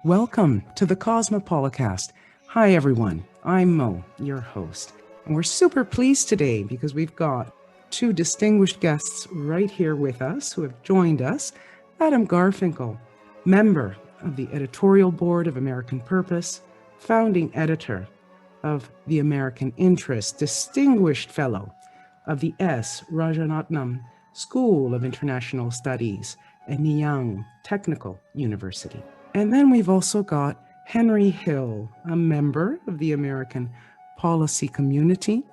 Welcome to the Cosmopolicast. Hi, everyone. I'm Mo, your host. And we're super pleased today because we've got two distinguished guests right here with us who have joined us. Adam Garfinkle, member of the editorial board of American Purpose, founding editor of the American Interest, distinguished fellow of the S. Rajaratnam School of International Studies at Nanyang Technical University. And then we've also got Henry Hill, a member of the American Policy Community,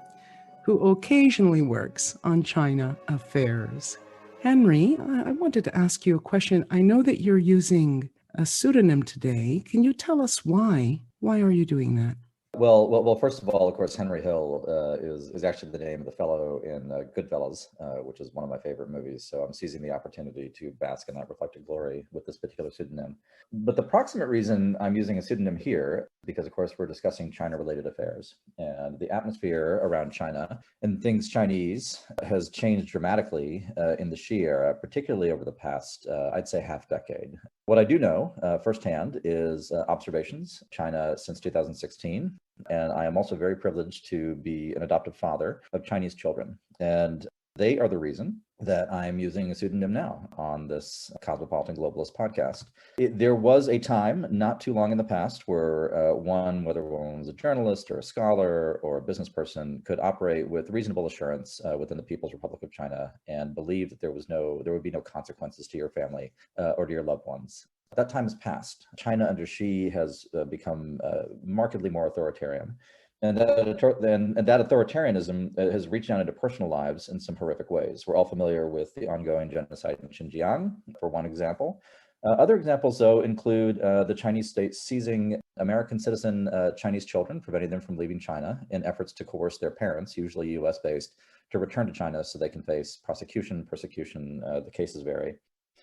who occasionally works on China affairs. Henry, I wanted to ask you a question. I know that you're using a pseudonym today. Can you tell us why? Why are you doing that? Well. First of all, of course, Henry Hill is actually the name of the fellow in Goodfellas, which is one of my favorite movies. So I'm seizing the opportunity to bask in that reflected glory with this particular pseudonym. But the proximate reason I'm using a pseudonym here, because of course we're discussing China-related affairs, and the atmosphere around China and things Chinese has changed dramatically in the Xi era, particularly over the past, I'd say, half decade. What I do know firsthand is observations, China since 2016. And I am also very privileged to be an adoptive father of Chinese children. And they are the reason that I'm using a pseudonym now on this Cosmopolitan Globalist podcast. There was a time not too long in the past where whether one was a journalist or a scholar or a business person, could operate with reasonable assurance within the People's Republic of China and believe that there would be no consequences to your family or to your loved ones. That time has passed. China under Xi has become markedly more authoritarian. And that authoritarianism has reached down into personal lives in some horrific ways. We're all familiar with the ongoing genocide in Xinjiang, for one example. Other examples, though, include the Chinese state seizing American citizen Chinese children, preventing them from leaving China in efforts to coerce their parents, usually US-based, to return to China so they can face prosecution, persecution. The cases vary.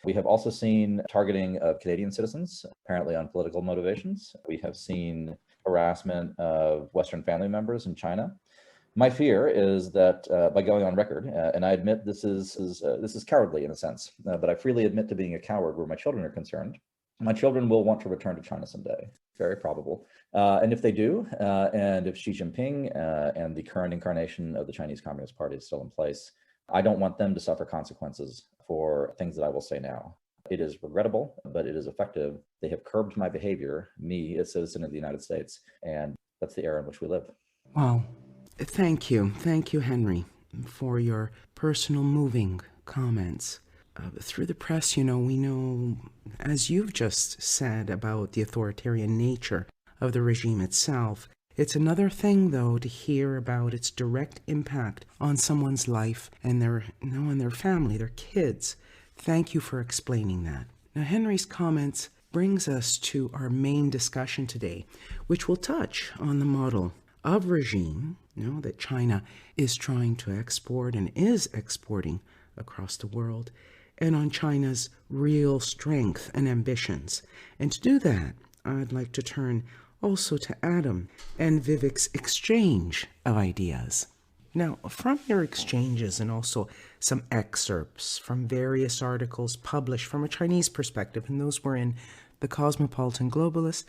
We have also seen targeting of Canadian citizens, apparently on political motivations. We have seen harassment of Western family members in China. My fear is that by going on record, and I admit this is cowardly in a sense, but I freely admit to being a coward where my children are concerned. My children will want to return to China someday, very probable. And if they do, and if Xi Jinping and the current incarnation of the Chinese Communist Party is still in place, I don't want them to suffer consequences for things that I will say now. It is regrettable, but it is effective. They have curbed my behavior, me, a citizen of the United States, and that's the era in which we live. Wow. Thank you. Thank you, Henry, for your personal moving comments. Through the press, we know, as you've just said, about the authoritarian nature of the regime itself. It's another thing, though, to hear about its direct impact on someone's life and their family, their kids. Thank you for explaining that. Now, Henry's comments brings us to our main discussion today, which will touch on the model of regime, that China is trying to export and is exporting across the world, and on China's real strength and ambitions. And to do that, I'd like to turn also to Adam and Vivek's exchange of ideas. Now, from your exchanges and also some excerpts from various articles published from a Chinese perspective, and those were in the Cosmopolitan Globalist,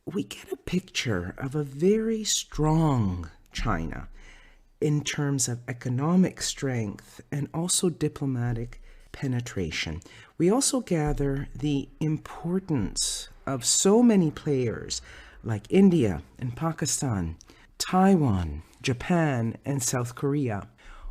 we get a picture of a very strong China in terms of economic strength and also diplomatic penetration. We also gather the importance of so many players like India and Pakistan, Taiwan, Japan, and South Korea.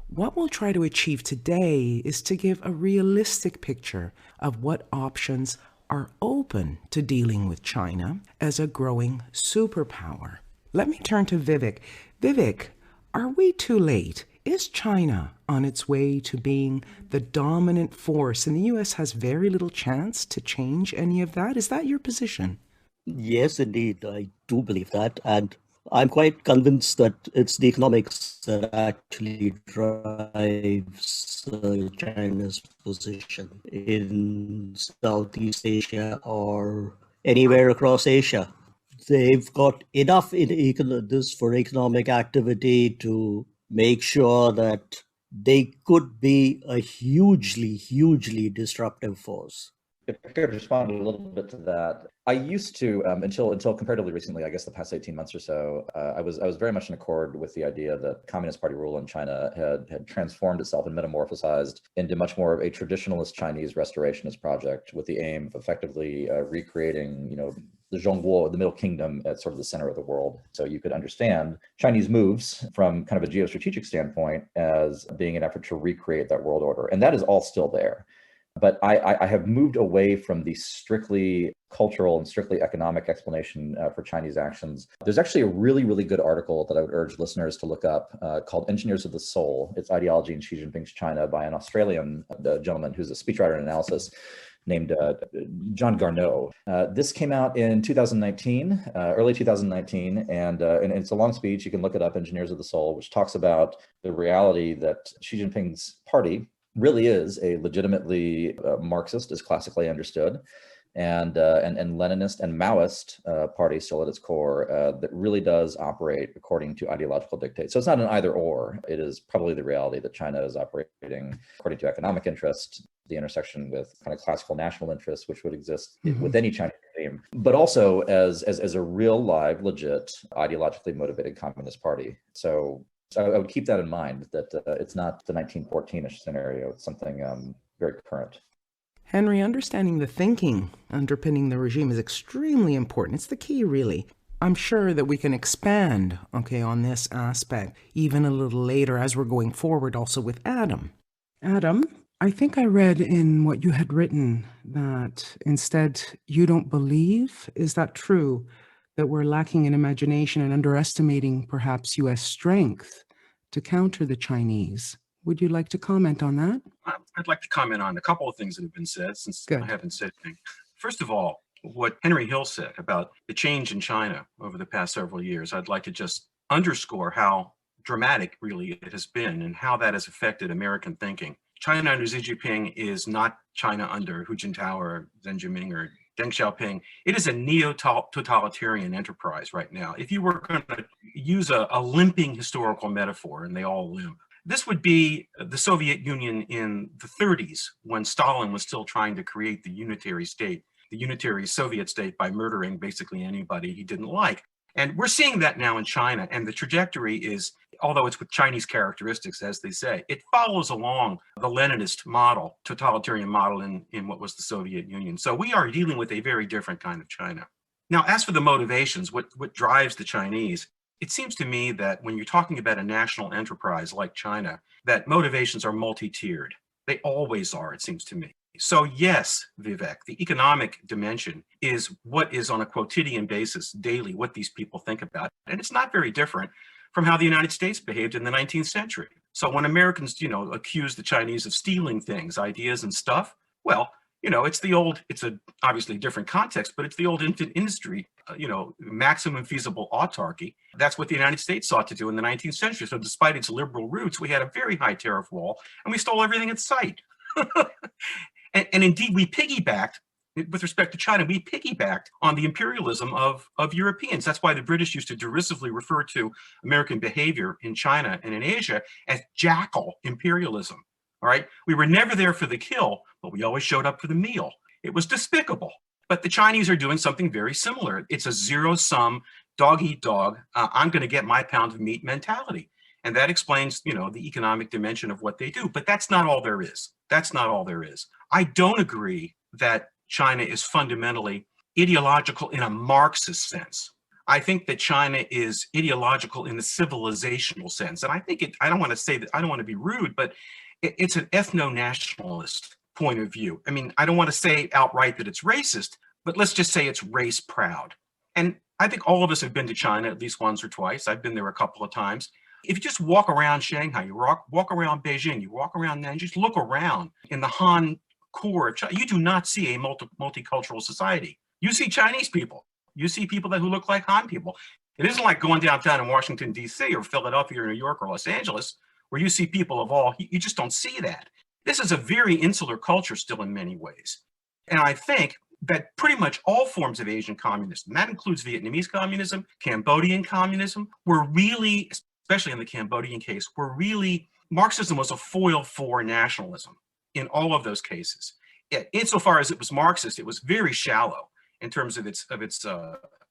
What we'll try to achieve today is to give a realistic picture of what options are open to dealing with China as a growing superpower. Let me turn to Vivek. Vivek, are we too late? Is China on its way to being the dominant force, and the U.S. has very little chance to change any of that? Is that your position? Yes, indeed. I do believe that. And I'm quite convinced that it's the economics that actually drives China's position in Southeast Asia or anywhere across Asia. They've got enough in this for economic activity to make sure that they could be a hugely, hugely disruptive force. If I could respond a little bit to that, I used to until comparatively recently, I guess the past 18 months or so, I was very much in accord with the idea that Communist Party rule in China had transformed itself and metamorphosized into much more of a traditionalist Chinese restorationist project with the aim of effectively recreating, the Zhongguo, the Middle Kingdom, at sort of the center of the world. So you could understand Chinese moves from kind of a geostrategic standpoint as being an effort to recreate that world order, and that is all still there. But I have moved away from the strictly cultural and strictly economic explanation for Chinese actions. There's actually a really, really good article that I would urge listeners to look up called Engineers of the Soul. It's Ideology in Xi Jinping's China by an Australian gentleman who's a speechwriter and analysis named John Garneau. This came out in 2019, early 2019, and it's a long speech. You can look it up, Engineers of the Soul, which talks about the reality that Xi Jinping's party really is a legitimately Marxist, as classically understood, and Leninist and Maoist party still at its core that really does operate according to ideological dictates. So it's not an either or. It is probably the reality that China is operating according to economic interest, the intersection with kind of classical national interests, which would exist with any Chinese regime, but also as a real, live, legit, ideologically motivated communist party. So I would keep that in mind, that it's not the 1914-ish scenario. It's something very current. Henry, understanding the thinking underpinning the regime is extremely important. It's the key, really. I'm sure that we can expand, on this aspect even a little later as we're going forward also with Adam. Adam, I think I read in what you had written that instead you don't believe, is that true, that we're lacking in imagination and underestimating perhaps U.S. strength to counter the Chinese? Would you like to comment on that? I'd like to comment on a couple of things that have been said, since Good. I haven't said anything. First of all, what Henry Hill said about the change in China over the past several years, I'd like to just underscore how dramatic really it has been and how that has affected American thinking. China under Xi Jinping is not China under Hu Jintao or Deng Xiaoping or Deng Xiaoping. It is a neo-totalitarian enterprise right now. If you were going to use a limping historical metaphor, and they all limp, this would be the Soviet Union in the 30s, when Stalin was still trying to create the unitary state, the unitary Soviet state, by murdering basically anybody he didn't like. And we're seeing that now in China, and the trajectory is, although it's with Chinese characteristics, as they say, it follows along the Leninist model, totalitarian model in what was the Soviet Union. So we are dealing with a very different kind of China. Now, as for the motivations, what drives the Chinese, it seems to me that when you're talking about a national enterprise like China, that motivations are multi-tiered. They always are, it seems to me. So yes, Vivek, the economic dimension is what is on a quotidian basis, daily, what these people think about. And it's not very different from how the United States behaved in the 19th century. So when Americans, accuse the Chinese of stealing things, ideas and stuff, well, it's obviously different context, but it's the old industry, maximum feasible autarky. That's what the United States sought to do in the 19th century. So despite its liberal roots, we had a very high tariff wall and we stole everything in sight. And indeed, we piggybacked, with respect to China, we piggybacked on the imperialism of Europeans. That's why the British used to derisively refer to American behavior in China and in Asia as jackal imperialism. All right, we were never there for the kill, but we always showed up for the meal. It was despicable. But the Chinese are doing something very similar. It's a zero-sum, dog-eat-dog, I'm going to get my pound of meat mentality. And that explains, the economic dimension of what they do. But that's not all there is. That's not all there is. I don't agree that China is fundamentally ideological in a Marxist sense. I think that China is ideological in the civilizational sense. And I think I don't want to say that, I don't want to be rude, but it's an ethno-nationalist point of view. I mean, I don't want to say outright that it's racist, but let's just say it's race proud. And I think all of us have been to China at least once or twice. I've been there a couple of times. If you just walk around Shanghai, you walk around Beijing, you walk around Nanjing, just look around in the Han core of China, you do not see a multicultural society. You see Chinese people. You see people who look like Han people. It isn't like going downtown in Washington, D.C. or Philadelphia or New York or Los Angeles, where you see people of all, you just don't see that. This is a very insular culture still in many ways. And I think that pretty much all forms of Asian communism, and that includes Vietnamese communism, Cambodian communism, were really, especially in the Cambodian case, Marxism was a foil for nationalism in all of those cases. insofar as it was Marxist, it was very shallow in terms of its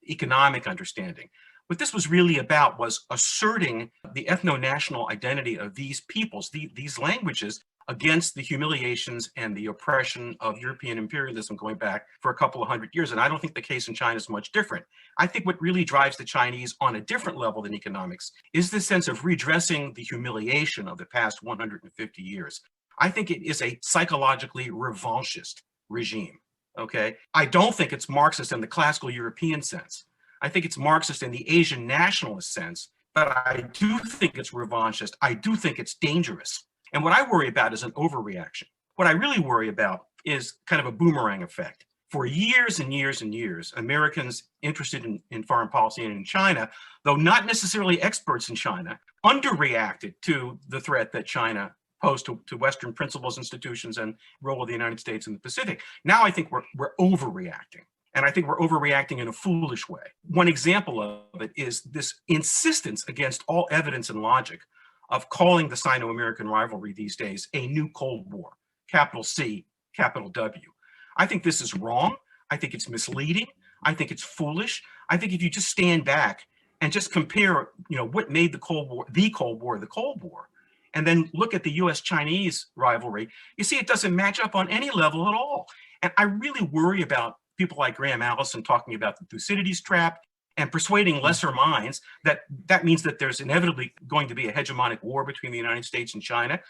economic understanding. What this was really about was asserting the ethno-national identity of these peoples, these languages, against the humiliations and the oppression of European imperialism going back for a couple of hundred years. And I don't think the case in China is much different. I think what really drives the Chinese on a different level than economics is the sense of redressing the humiliation of the past 150 years. I think it is a psychologically revanchist regime, okay? I don't think it's Marxist in the classical European sense. I think it's Marxist in the Asian nationalist sense, but I do think it's revanchist. I do think it's dangerous. And what I worry about is an overreaction. What I really worry about is kind of a boomerang effect. For years and years and years, Americans interested in foreign policy and in China, though not necessarily experts in China, underreacted to the threat that China posed to Western principles, institutions, and role of the United States in the Pacific. Now I think we're overreacting. And I think we're overreacting in a foolish way. One example of it is this insistence against all evidence and logic of calling the Sino-American rivalry these days a new Cold War, capital C, capital W. I think this is wrong. I think it's misleading. I think it's foolish. I think if you just stand back and just compare, what made the Cold War, the Cold War, and then look at the US-Chinese rivalry, you see it doesn't match up on any level at all. And I really worry about people like Graham Allison talking about the Thucydides trap and persuading lesser minds that means that there's inevitably going to be a hegemonic war between the United States and China.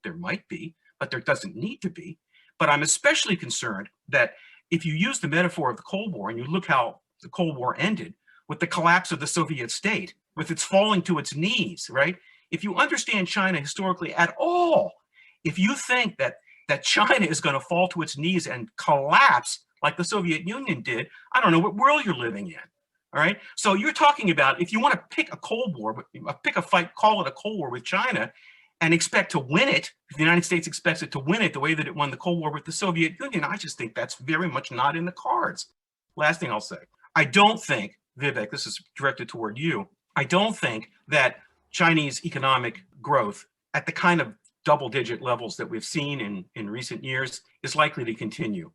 There might be, but there doesn't need to be. But I'm especially concerned that if you use the metaphor of the Cold War and you look how the Cold War ended with the collapse of the Soviet state, with its falling to its knees, right? If you understand China historically at all, if you think that China is going to fall to its knees and collapse like the Soviet Union did, I don't know what world you're living in. All right. So you're talking about, if you want to pick a Cold War, pick a fight, call it a Cold War with China and expect to win it, if the United States expects it to win it the way that it won the Cold War with the Soviet Union, I just think that's very much not in the cards. Last thing I'll say, I don't think, Vivek, this is directed toward you, I don't think that Chinese economic growth at the kind of double-digit levels that we've seen in recent years is likely to continue.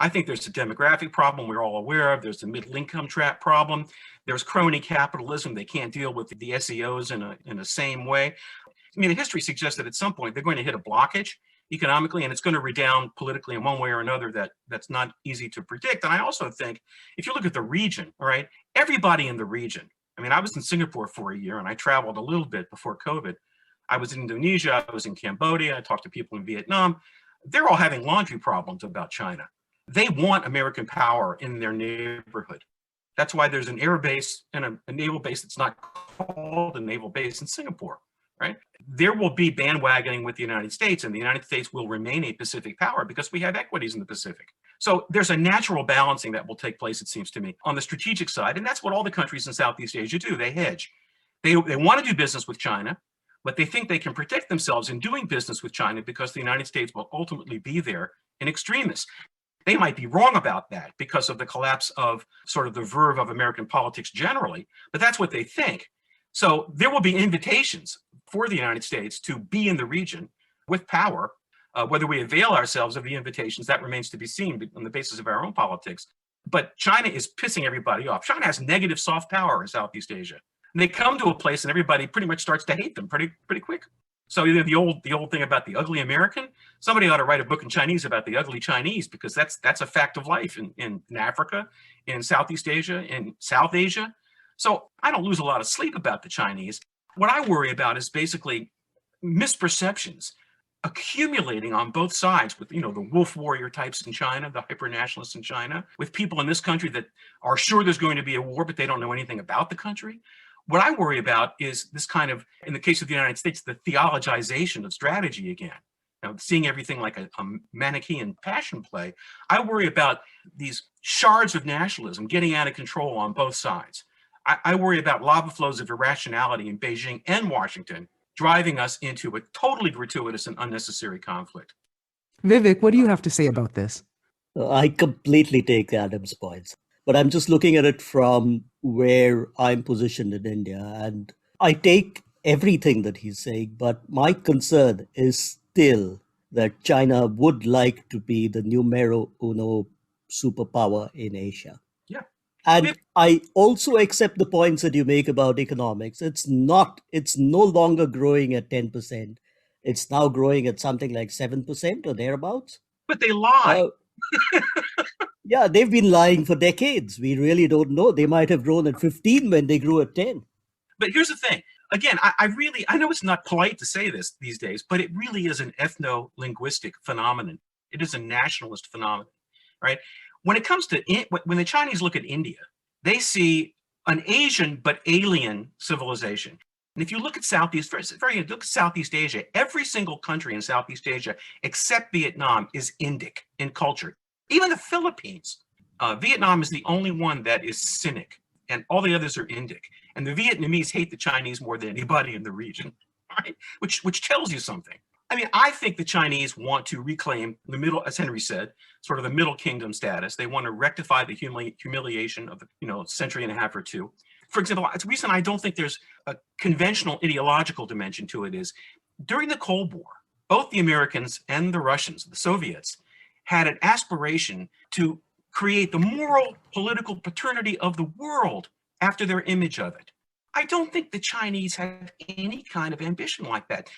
I think there's a demographic problem we're all aware of. There's the middle income trap problem. There's crony capitalism. They can't deal with the SEOs in the same way. I mean, the history suggests that at some point they're going to hit a blockage economically, and it's going to redound politically in one way or another that's not easy to predict. And I also think if you look at the region, all right, everybody in the region, I mean, I was in Singapore for a year and I traveled a little bit before COVID. I was in Indonesia, I was in Cambodia, I talked to people in Vietnam. They're all having laundry problems about China. They want American power in their neighborhood. That's why there's an air base and a naval base that's not called a naval base in Singapore, right? There will be bandwagoning with the United States, and the United States will remain a Pacific power because we have equities in the Pacific. So there's a natural balancing that will take place, it seems to me, on the strategic side, and that's what all the countries in Southeast Asia do. They hedge. They want to do business with China, but they think they can protect themselves in doing business with China because the United States will ultimately be there in extremis. They might be wrong about that because of the collapse of sort of the verve of American politics generally, but that's what they think. So there will be invitations for the United States to be in the region with power. Whether we avail ourselves of the invitations, that remains to be seen on the basis of our own politics. But China is pissing everybody off. China has negative soft power in Southeast Asia. And they come to a place and everybody pretty much starts to hate them pretty quick. So the old thing about the ugly American, somebody ought to write a book in Chinese about the ugly Chinese, because that's a fact of life in Africa, in Southeast Asia, in South Asia. So I don't lose a lot of sleep about the Chinese. What I worry about is basically misperceptions accumulating on both sides with, the wolf warrior types in China, the hyper-nationalists in China, with people in this country that are sure there's going to be a war, but they don't know anything about the country. What I worry about is this kind of, in the case of the United States, the theologization of strategy again. Seeing everything like a Manichaean passion play. I worry about these shards of nationalism getting out of control on both sides. I worry about lava flows of irrationality in Beijing and Washington driving us into a totally gratuitous and unnecessary conflict. Vivek, what do you have to say about this? I completely take Adam's points, but I'm just looking at it from where I'm positioned in India, and I take everything that he's saying, but my concern is still that China would like to be the numero uno superpower in Asia. Yeah. And I also accept the points that you make about economics. It's no longer growing at 10%. It's now growing at something like 7% or thereabouts. But they lie. Yeah, they've been lying for decades. We really don't know. They might have grown at 15 when they grew at 10. But here's the thing. Again, I know it's not polite to say this these days, but it really is an ethno-linguistic phenomenon. It is a nationalist phenomenon, right? When it comes to, when the Chinese look at India, they see an Asian but alien civilization. And if you look at Southeast Asia, every single country in Southeast Asia, except Vietnam, is Indic in culture. Even the Philippines, Vietnam is the only one that is Sinic, and all the others are Indic. And the Vietnamese hate the Chinese more than anybody in the region, right? Which tells you something. I mean, I think the Chinese want to reclaim the middle, as Henry said, sort of the middle kingdom status. They want to rectify the humiliation of the century and a half or two. For example, the reason I don't think there's a conventional ideological dimension to it is during the Cold War, both the Americans and the Russians, the Soviets, had an aspiration to create the moral political paternity of the world after their image of it. I don't think the Chinese have any kind of ambition like that.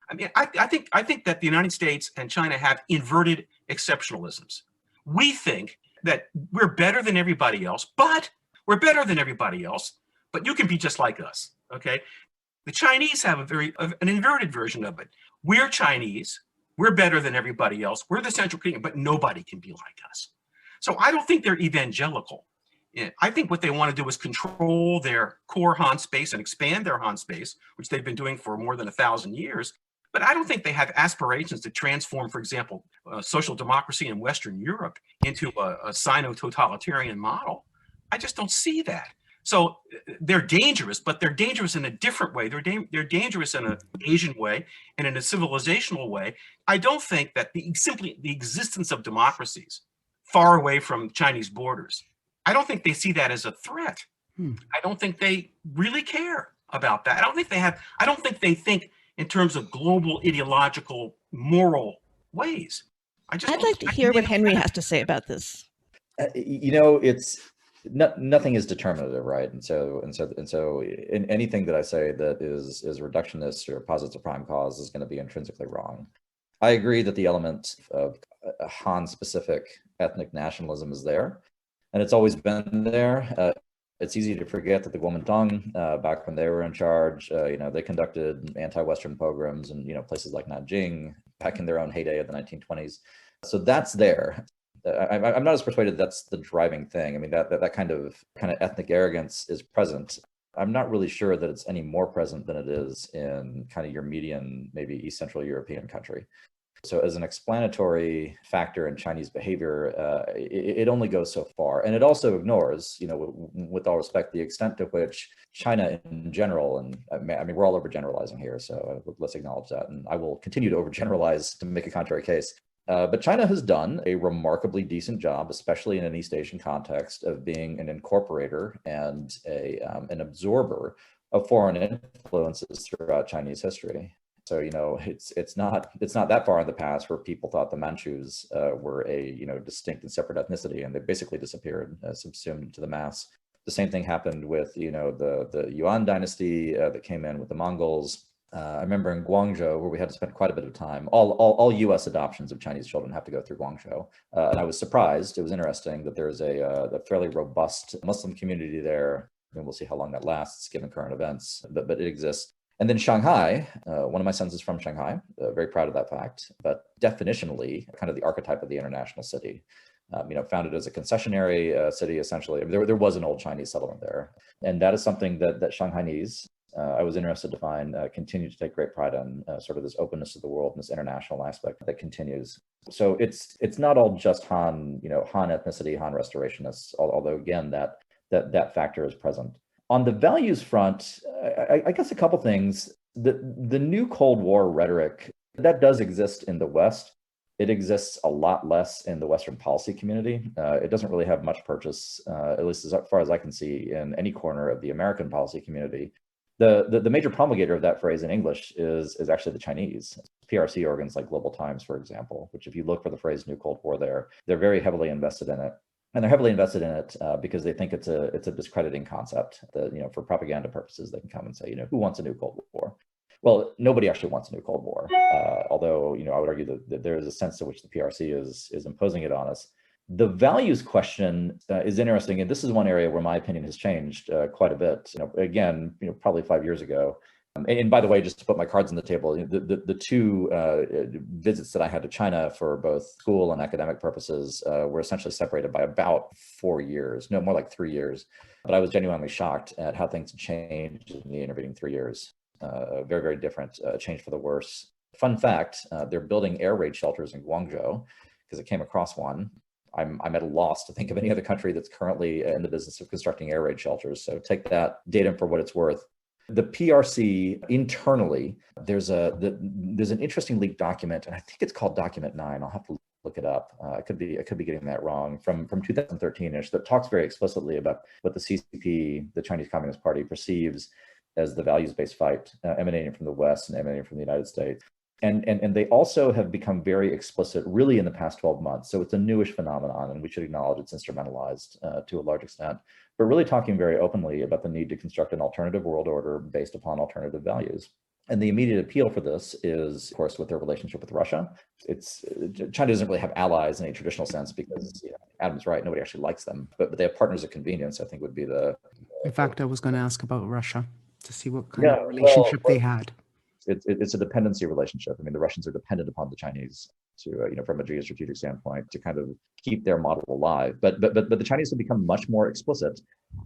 I mean, I think that the United States and China have inverted exceptionalisms. We think that we're better than everybody else, but you can be just like us, okay? The Chinese have an inverted version of it. We're Chinese, we're better than everybody else, we're the central kingdom, but nobody can be like us. So I don't think they're evangelical. I think what they want to do is control their core Han space and expand their Han space, which they've been doing for more than 1,000 years. But I don't think they have aspirations to transform, for example, social democracy in Western Europe into a Sino-totalitarian model. I just don't see that. So they're dangerous, but they're dangerous in a different way. They're dangerous in an Asian way and in a civilizational way. I don't think that simply the existence of democracies far away from Chinese borders, I don't think they see that as a threat. I don't think they really care about that. I don't think they think in terms of global ideological moral ways. I'd like to hear what Henry has to say about this. It's nothing is determinative, right? And so in anything that I say that is reductionist or posits a prime cause is going to be intrinsically wrong. I agree that the element of Han-specific ethnic nationalism is there, and it's always been there. It's easy to forget that the Kuomintang, back when they were in charge, they conducted anti-Western pogroms in places like Nanjing back in their own heyday of the 1920s. So that's there. I'm not as persuaded that's the driving thing. I mean, that kind of ethnic arrogance is present. I'm not really sure that it's any more present than it is in kind of your median, maybe East Central European country. So as an explanatory factor in Chinese behavior, it only goes so far. And it also ignores, with all respect, the extent to which China in general, and I mean, we're all overgeneralizing here, so let's acknowledge that. And I will continue to overgeneralize to make a contrary case. But China has done a remarkably decent job, especially in an East Asian context, of being an incorporator and an absorber of foreign influences throughout Chinese history. So it's not that far in the past where people thought the Manchus were a distinct and separate ethnicity, and they basically disappeared, subsumed into the mass. The same thing happened with the Yuan dynasty that came in with the Mongols. I remember in Guangzhou, where we had to spend quite a bit of time. All U.S. adoptions of Chinese children have to go through Guangzhou, and I was surprised. It was interesting that there's a fairly robust Muslim community there, and we'll see how long that lasts given current events. But it exists. And then Shanghai, one of my sons is from Shanghai, very proud of that fact, but definitionally kind of the archetype of the international city. Founded as a concessionary city, essentially. I mean, there was an old Chinese settlement there. And that is something that Shanghainese, I was interested to find, continue to take great pride in, sort of this openness to the world and this international aspect that continues. So it's not all just Han ethnicity, Han restorationists, although again, that factor is present. On the values front, I guess a couple things. The new Cold War rhetoric, that does exist in the West. It exists a lot less in the Western policy community. It doesn't really have much purchase, at least as far as I can see, in any corner of the American policy community. The major promulgator of that phrase in English is actually the Chinese. PRC organs like Global Times, for example, which if you look for the phrase New Cold War there, they're very heavily invested in it. And they're heavily invested in it because they think it's a discrediting concept that, for propaganda purposes, they can come and say, who wants a new Cold War? Well, nobody actually wants a new Cold War, although, I would argue that there is a sense to which the PRC is imposing it on us. The values question is interesting, and this is one area where my opinion has changed quite a bit. Again, probably 5 years ago. And by the way, just to put my cards on the table, the two visits that I had to China for both school and academic purposes were essentially separated by about 4 years, no, more like 3 years. But I was genuinely shocked at how things had changed in the intervening 3 years. Very, very different, change for the worse. Fun fact, they're building air raid shelters in Guangzhou because I came across one. I'm at a loss to think of any other country that's currently in the business of constructing air raid shelters. So take that data for what it's worth. The PRC internally, there's an interesting leaked document, and I think it's called Document 9. I'll have to look it up. I could be getting that wrong, from 2013-ish, that talks very explicitly about what the CCP, the Chinese Communist Party, perceives as the values-based fight emanating from the West and emanating from the United States. And they also have become very explicit really in the past 12 months. So it's a newish phenomenon, and we should acknowledge it's instrumentalized to a large extent, but really talking very openly about the need to construct an alternative world order based upon alternative values. And the immediate appeal for this is, of course, with their relationship with Russia. China doesn't really have allies in a traditional sense because Adam's right, nobody actually likes them, but they have partners of convenience, I think would be the... In fact, I was going to ask about Russia to see what kind of relationship they had. It's a dependency relationship. I mean, the Russians are dependent upon the Chinese to, from a geostrategic standpoint, to kind of keep their model alive. But the Chinese have become much more explicit,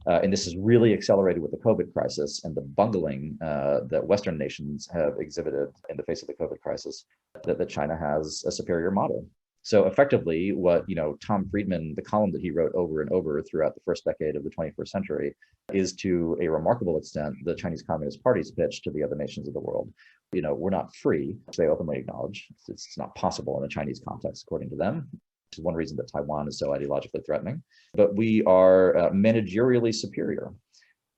and this is really accelerated with the COVID crisis and the bungling that Western nations have exhibited in the face of the COVID crisis, that China has a superior model. So effectively, what Tom Friedman, the column that he wrote over and over throughout the first decade of the 21st century, is to a remarkable extent the Chinese Communist Party's pitch to the other nations of the world. We're not free, which they openly acknowledge. It's not possible in a Chinese context, according to them. Which is one reason that Taiwan is so ideologically threatening. But we are managerially superior.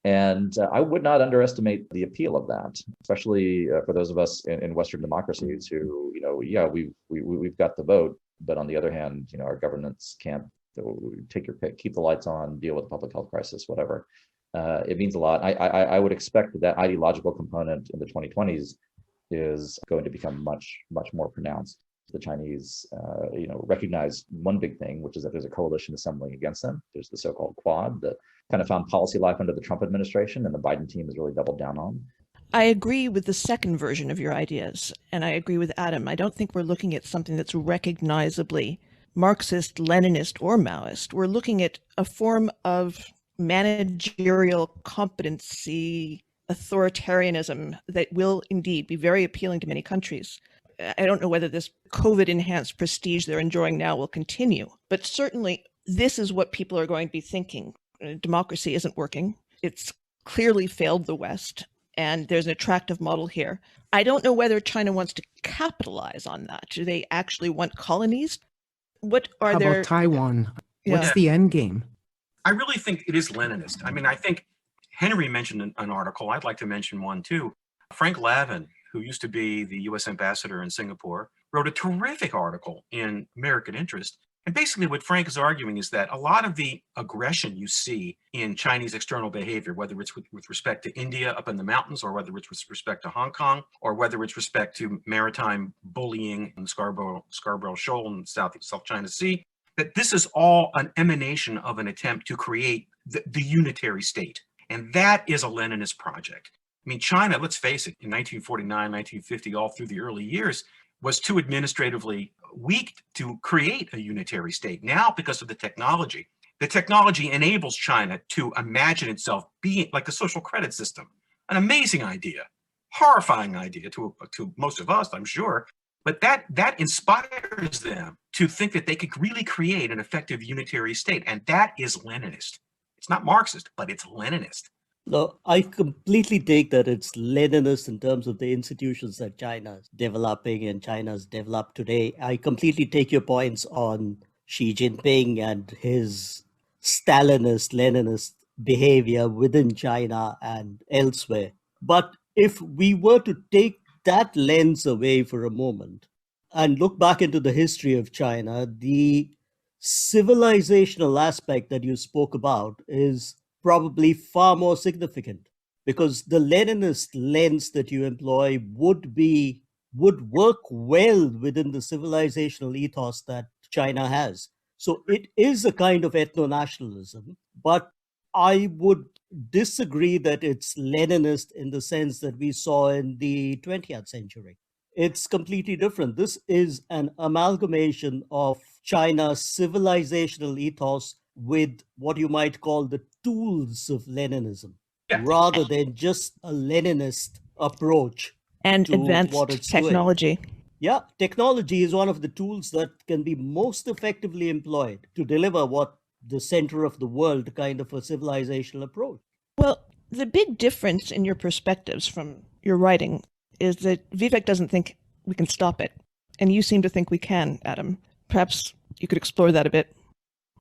And I would not underestimate the appeal of that, especially for those of us in Western democracies who, we've got the vote. But on the other hand, our governments can't take your pick, keep the lights on, deal with the public health crisis, whatever. It means a lot. I would expect that ideological component in the 2020s is going to become much, much more pronounced. The Chinese, recognize one big thing, which is that there's a coalition assembling against them. There's the so-called Quad that kind of found policy life under the Trump administration, and the Biden team has really doubled down on. I agree with the second version of your ideas, and I agree with Adam. I don't think we're looking at something that's recognizably Marxist, Leninist, or Maoist. We're looking at a form of managerial competency, authoritarianism that will indeed be very appealing to many countries. I don't know whether this COVID-enhanced prestige they're enjoying now will continue, but certainly this is what people are going to be thinking. Democracy isn't working. It's clearly failed the West. And there's an attractive model here. I don't know whether China wants to capitalize on that. Do they actually want colonies? What are How their... about Taiwan? What's the end game? I really think it is Leninist. I mean, I think Henry mentioned an article. I'd like to mention one too. Frank Lavin, who used to be the U.S. ambassador in Singapore, wrote a terrific article in American Interest. And basically what Frank is arguing is that a lot of the aggression you see in Chinese external behavior, whether it's with respect to India up in the mountains, or whether it's with respect to Hong Kong, or whether it's respect to maritime bullying in Scarborough Shoal in South China Sea, that this is all an emanation of an attempt to create the unitary state. And that is a Leninist project. I mean, China, let's face it, in 1949, 1950, all through the early years, was too administratively weak to create a unitary state. Now, because of the technology enables China to imagine itself being like a social credit system. An amazing idea, horrifying idea to most of us, I'm sure, but that inspires them to think that they could really create an effective unitary state, and that is Leninist. It's not Marxist, but it's Leninist. No, I completely take that it's Leninist in terms of the institutions that China's developing and China's developed today. I completely take your points on Xi Jinping and his Stalinist, Leninist behavior within China and elsewhere. But if we were to take that lens away for a moment and look back into the history of China, the civilizational aspect that you spoke about is probably far more significant, because the Leninist lens that you employ would work well within the civilizational ethos that China has. So it is a kind of ethno-nationalism, but I would disagree that it's Leninist in the sense that we saw in the 20th century. It's completely different. This is an amalgamation of China's civilizational ethos with what you might call the tools of Leninism, rather than just a Leninist approach and to advanced what it's technology. doing. Yeah, technology is one of the tools that can be most effectively employed to deliver what the center of the world kind of a civilizational approach. Well, the big difference in your perspectives from your writing is that Vivek doesn't think we can stop it, and you seem to think we can, Adam. Perhaps you could explore that a bit.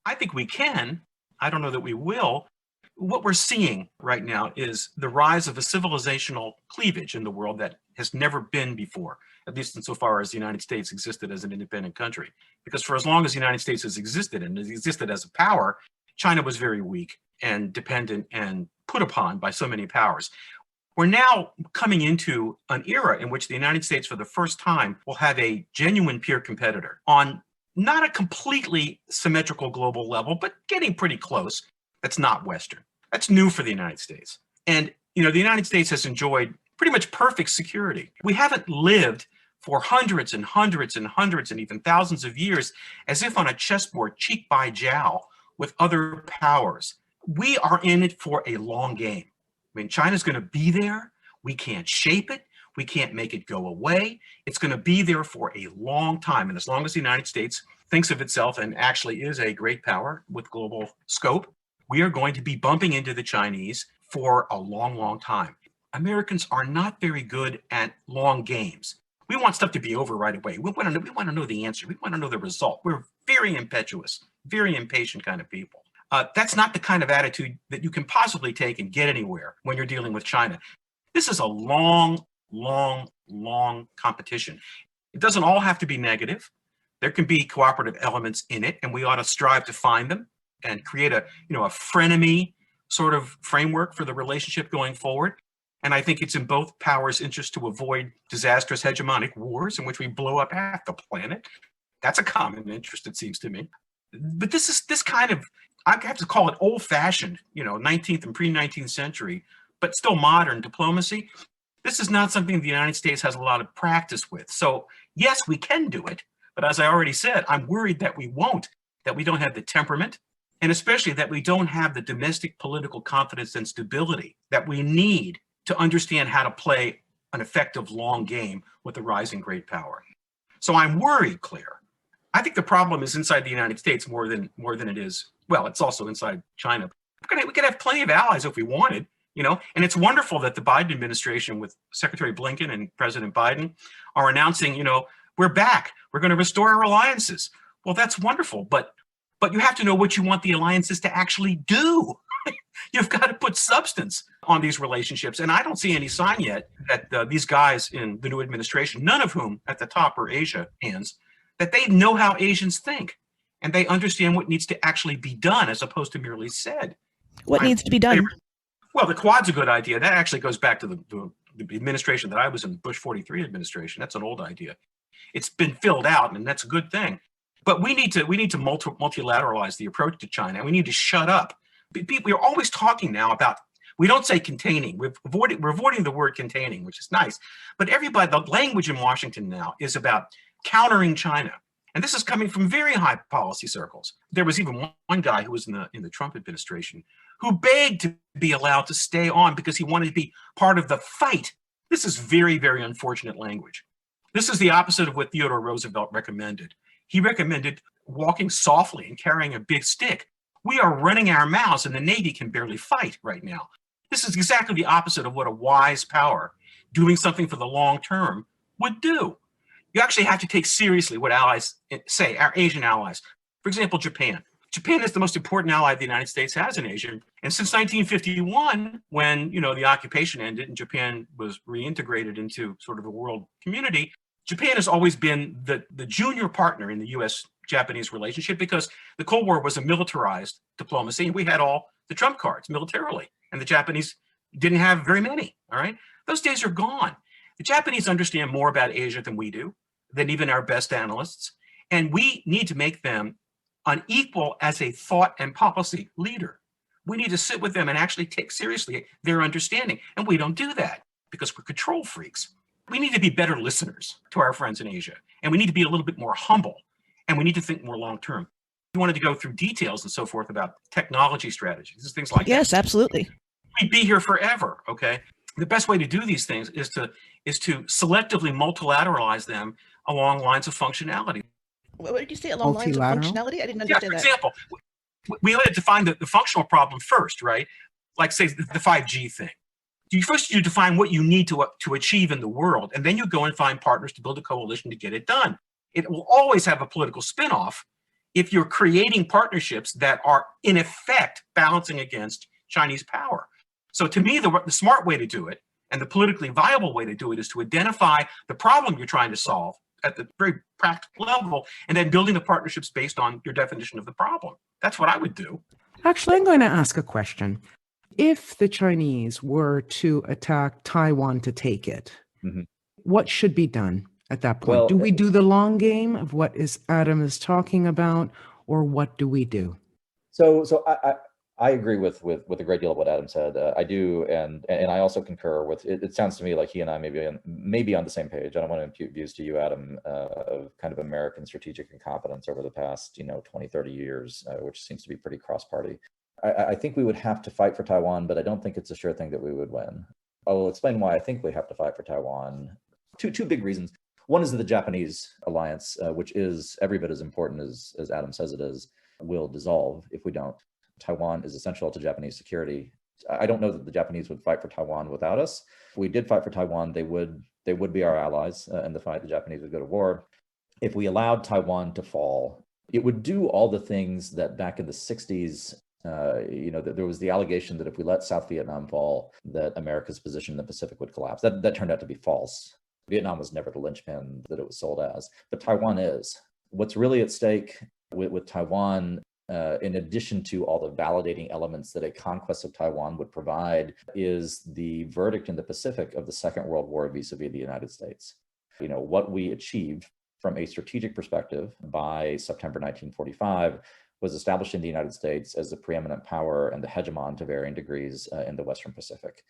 I think we can. I don't know that we will. What we're seeing right now is the rise of a civilizational cleavage in the world that has never been before, at least insofar as the United States existed as an independent country. Because for as long as the United States has existed and has existed as a power, China was very weak and dependent and put upon by so many powers. We're now coming into an era in which the United States, for the first time, will have a genuine peer competitor on not a completely symmetrical global level, but getting pretty close. That's not Western. That's new for the United States. And, the United States has enjoyed pretty much perfect security. We haven't lived for hundreds and hundreds and hundreds and even thousands of years as if on a chessboard, cheek by jowl with other powers. We are in it for a long game. I mean, China's going to be there. We can't shape it. We can't make it go away. It's going to be there for a long time. And as long as the United States thinks of itself and actually is a great power with global scope, we are going to be bumping into the Chinese for a long, long time. Americans are not very good at long games. We want stuff to be over right away. We want to know the answer. We want to know the result. We're very impetuous, very impatient kind of people. That's not the kind of attitude that you can possibly take and get anywhere when you're dealing with China. This is a long, long, long competition. It doesn't all have to be negative. There can be cooperative elements in it, and we ought to strive to find them and create a frenemy sort of framework for the relationship going forward. And I think it's in both powers' interest to avoid disastrous hegemonic wars in which we blow up half the planet. That's a common interest, it seems to me. But this kind of, I have to call it old-fashioned, 19th and pre-19th century, but still modern diplomacy. This is not something the United States has a lot of practice with. So yes, we can do it. But as I already said, I'm worried that we won't, that we don't have the temperament, and especially that we don't have the domestic political confidence and stability that we need to understand how to play an effective long game with a rising great power. So I'm worried, Claire. I think the problem is inside the United States more than it is, well, it's also inside China. We could have plenty of allies if we wanted, and it's wonderful that the Biden administration with Secretary Blinken and President Biden are announcing, we're back, we're going to restore our alliances. Well, that's wonderful, but you have to know what you want the alliances to actually do. You've got to put substance on these relationships. And I don't see any sign yet that these guys in the new administration, none of whom at the top are Asians, that they know how Asians think and they understand what needs to actually be done as opposed to merely said. What needs to be done? Well, the Quad's a good idea. That actually goes back to the administration that I was in, Bush 43 administration. That's an old idea. It's been filled out, and that's a good thing. But we need to multilateralize the approach to China. We need to shut up. We're always talking now about, we don't say containing. We're avoiding the word containing, which is nice. But the language in Washington now is about countering China. And this is coming from very high policy circles. There was even one guy who was in the Trump administration who begged to be allowed to stay on because he wanted to be part of the fight. This is very, very unfortunate language. This is the opposite of what Theodore Roosevelt recommended. He recommended walking softly and carrying a big stick. We are running our mouths and the Navy can barely fight right now. This is exactly the opposite of what a wise power doing something for the long term would do. You actually have to take seriously what allies say, our Asian allies. For example, Japan. Japan is the most important ally the United States has in Asia. And since 1951, when, the occupation ended and Japan was reintegrated into sort of a world community, Japan has always been the junior partner in the US-Japanese relationship, because the Cold War was a militarized diplomacy, and we had all the trump cards militarily, and the Japanese didn't have very many, all right? Those days are gone. The Japanese understand more about Asia than we do, than even our best analysts, and we need to make them on equal as a thought and policy leader. We need to sit with them and actually take seriously their understanding. And we don't do that because we're control freaks. We need to be better listeners to our friends in Asia. And we need to be a little bit more humble. And we need to think more long-term. We wanted to go through details and so forth about technology strategies, things like that. Yes, absolutely. We'd be here forever, okay? The best way to do these things is to selectively multilateralize them along lines of functionality. What did you say, along lines of functionality? I didn't understand that. For example, we had to define the functional problem first, right? Like, say, the 5G thing. You define what you need to achieve in the world, and then you go and find partners to build a coalition to get it done. It will always have a political spin-off if you're creating partnerships that are, in effect, balancing against Chinese power. So to me, the smart way to do it, and the politically viable way to do it, is to identify the problem you're trying to solve at the very practical level, and then building the partnerships based on your definition of the problem. That's what I would do. Actually, I'm going to ask a question. If the Chinese were to attack Taiwan to take it, what should be done at that point? Do we do the long game of what Adam is talking about, or what do we do? So I agree with a great deal of what Adam said. I do, and I also concur with it. It sounds to me like he and I may be on the same page. I don't want to impute views to you, Adam, of kind of American strategic incompetence over the past 20, 30 years, which seems to be pretty cross-party. I think we would have to fight for Taiwan, but I don't think it's a sure thing that we would win. I will explain why I think we have to fight for Taiwan. Two big reasons. One is that the Japanese alliance, which is every bit as important as Adam says it is, will dissolve if we don't. Taiwan is essential to Japanese security. I don't know that the Japanese would fight for Taiwan without us. If we did fight for Taiwan, they would be our allies in the fight. The Japanese would go to war. If we allowed Taiwan to fall, it would do all the things that back in the 60s, that there was the allegation that if we let South Vietnam fall, that America's position in the Pacific would collapse. That turned out to be false. Vietnam was never the linchpin that it was sold as, but Taiwan is. What's really at stake with Taiwan, in addition to all the validating elements that a conquest of Taiwan would provide, is the verdict in the Pacific of the Second World War vis-a-vis the United States. What we achieved from a strategic perspective by September 1945 was establishing the United States as the preeminent power and the hegemon to varying degrees in the Western Pacific.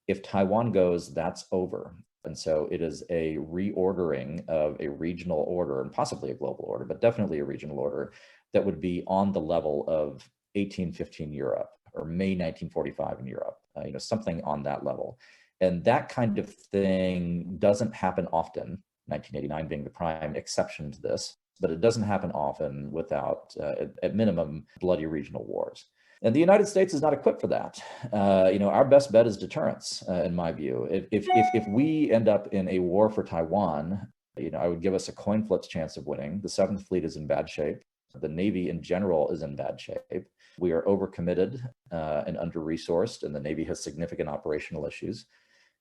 If Taiwan goes, that's over. And so it is a reordering of a regional order, and possibly a global order, but definitely a regional order, that would be on the level of 1815 Europe or May 1945 in Europe, something on that level. And that kind of thing doesn't happen often, 1989 being the prime exception to this, but it doesn't happen often without, at minimum, bloody regional wars. And the United States is not equipped for that. Our best bet is deterrence, in my view. If we end up in a war for Taiwan, I would give us a coin flip's chance of winning. The Seventh Fleet is in bad shape. The Navy in general is in bad shape. We are overcommitted and under-resourced, and the Navy has significant operational issues.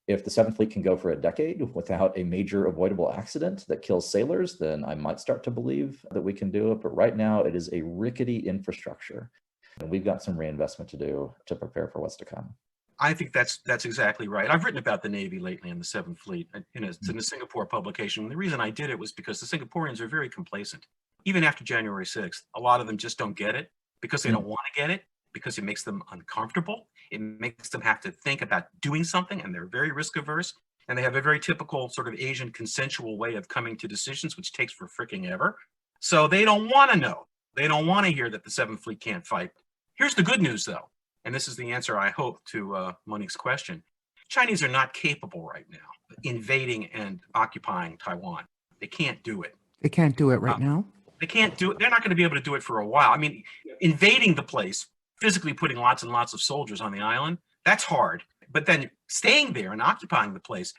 If the Seventh Fleet can go for a decade without a major avoidable accident that kills sailors, then I might start to believe that we can do it. But right now, it is a rickety infrastructure, and we've got some reinvestment to do to prepare for what's to come. I think that's exactly right. I've written about the Navy lately and the Seventh Fleet. It's in a Singapore publication. The reason I did it was because the Singaporeans are very complacent. Even after January 6th, a lot of them just don't get it because they don't want to get it, because it makes them uncomfortable. It makes them have to think about doing something, and they're very risk averse. And they have a very typical sort of Asian consensual way of coming to decisions, which takes for fricking ever. So they don't want to know. They don't want to hear that the Seventh Fleet can't fight. Here's the good news, though, and this is the answer, I hope, to Monique's question. Chinese are not capable right now of invading and occupying Taiwan. They can't do it. They can't do it right now? They can't do it. They're not going to be able to do it for a while. I mean, invading the place, physically putting lots and lots of soldiers on the island, that's hard. But then staying there and occupying the place,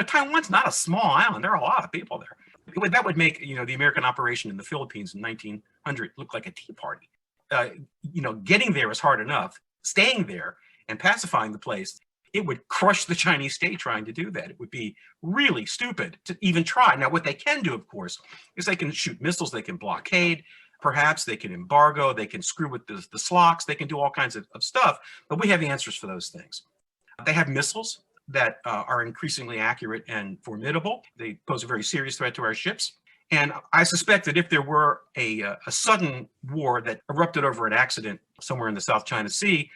Taiwan's not a small island. There are a lot of people there. That would make, the American operation in the Philippines in 1900 look like a tea party. getting there is hard enough. Staying there and pacifying the place, it would crush the Chinese state trying to do that. It would be really stupid to even try. Now, what they can do, of course, is they can shoot missiles, they can blockade, perhaps they can embargo, they can screw with the SLOCs, they can do all kinds of stuff, but we have the answers for those things. They have missiles that are increasingly accurate and formidable. They pose a very serious threat to our ships. And I suspect that if there were a sudden war that erupted over an accident somewhere in the South China Sea,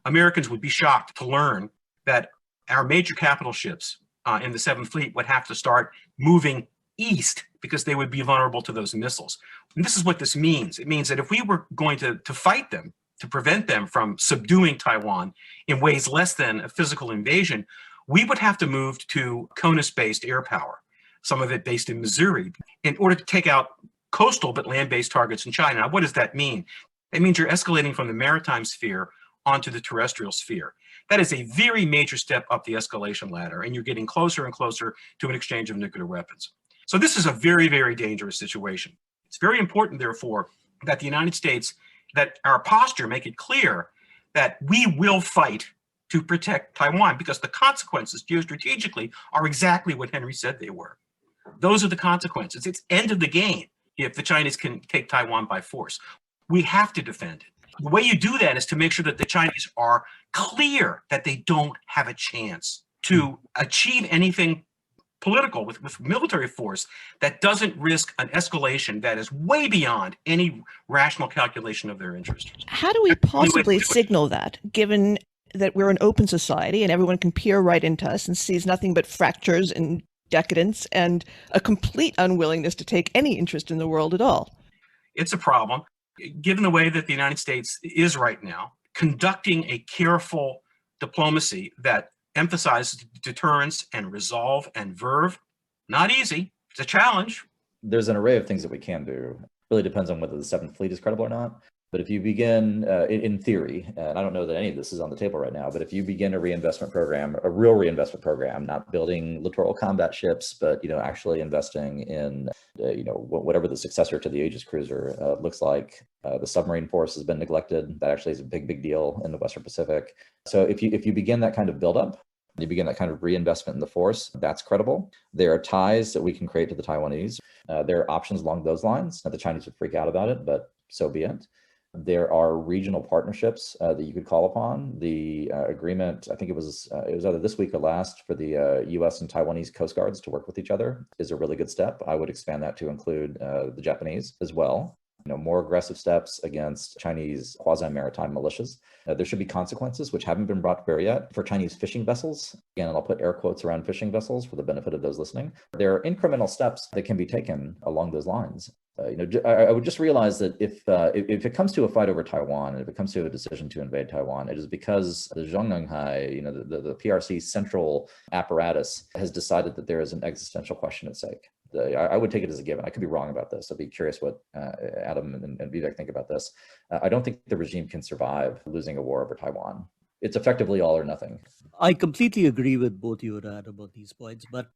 Americans would be shocked to learn that our major capital ships in the Seventh Fleet would have to start moving east because they would be vulnerable to those missiles. And this is what this means. It means that if we were going to fight them, to prevent them from subduing Taiwan in ways less than a physical invasion, we would have to move to CONUS-based air power, some of it based in Missouri, in order to take out coastal but land-based targets in China. Now, what does that mean? That means you're escalating from the maritime sphere onto the terrestrial sphere. That is a very major step up the escalation ladder, and you're getting closer and closer to an exchange of nuclear weapons. So this is a very, very dangerous situation. It's very important, therefore, that the United States, that our posture make it clear that we will fight to protect Taiwan, because the consequences geostrategically are exactly what Henry said they were. Those are the consequences. It's end of the game if the Chinese can take Taiwan by force. We have to defend it. The way you do that is to make sure that the Chinese are clear that they don't have a chance to achieve anything political with military force that doesn't risk an escalation that is way beyond any rational calculation of their interests. How do we possibly signal that, given that we're an open society and everyone can peer right into us and sees nothing but fractures and decadence and a complete unwillingness to take any interest in the world at all? It's a problem. Given the way that the United States is right now, conducting a careful diplomacy that emphasizes deterrence and resolve and verve, not easy. It's a challenge. There's an array of things that we can do. It really depends on whether the Seventh Fleet is credible or not. But if you begin, in theory, and I don't know that any of this is on the table right now, but if you begin a reinvestment program, a real reinvestment program, not building littoral combat ships, but actually investing in, whatever the successor to the Aegis cruiser looks like. The submarine force has been neglected. That actually is a big deal in the Western Pacific. So if you begin that kind of buildup, you begin that kind of reinvestment in the force, that's credible. There are ties that we can create to the Taiwanese. There are options along those lines. Now, the Chinese would freak out about it, but so be it. There are regional partnerships that you could call upon. The agreement, I think it was either this week or last, for the U.S. and Taiwanese Coast Guards to work with each other is a really good step. I would expand that to include the Japanese as well. More aggressive steps against Chinese quasi-maritime militias. There should be consequences, which haven't been brought to bear yet, for Chinese fishing vessels. Again, and I'll put air quotes around fishing vessels for the benefit of those listening. There are incremental steps that can be taken along those lines. I would just realize that if it comes to a fight over Taiwan, and if it comes to a decision to invade Taiwan, it is because the Zhongnanhai, the PRC central apparatus has decided that there is an existential question at stake. I would take it as a given. I could be wrong about this. I'd be curious what Adam and Vivek think about this. I don't think the regime can survive losing a war over Taiwan. It's effectively all or nothing. I completely agree with both you and Adam on these points. But,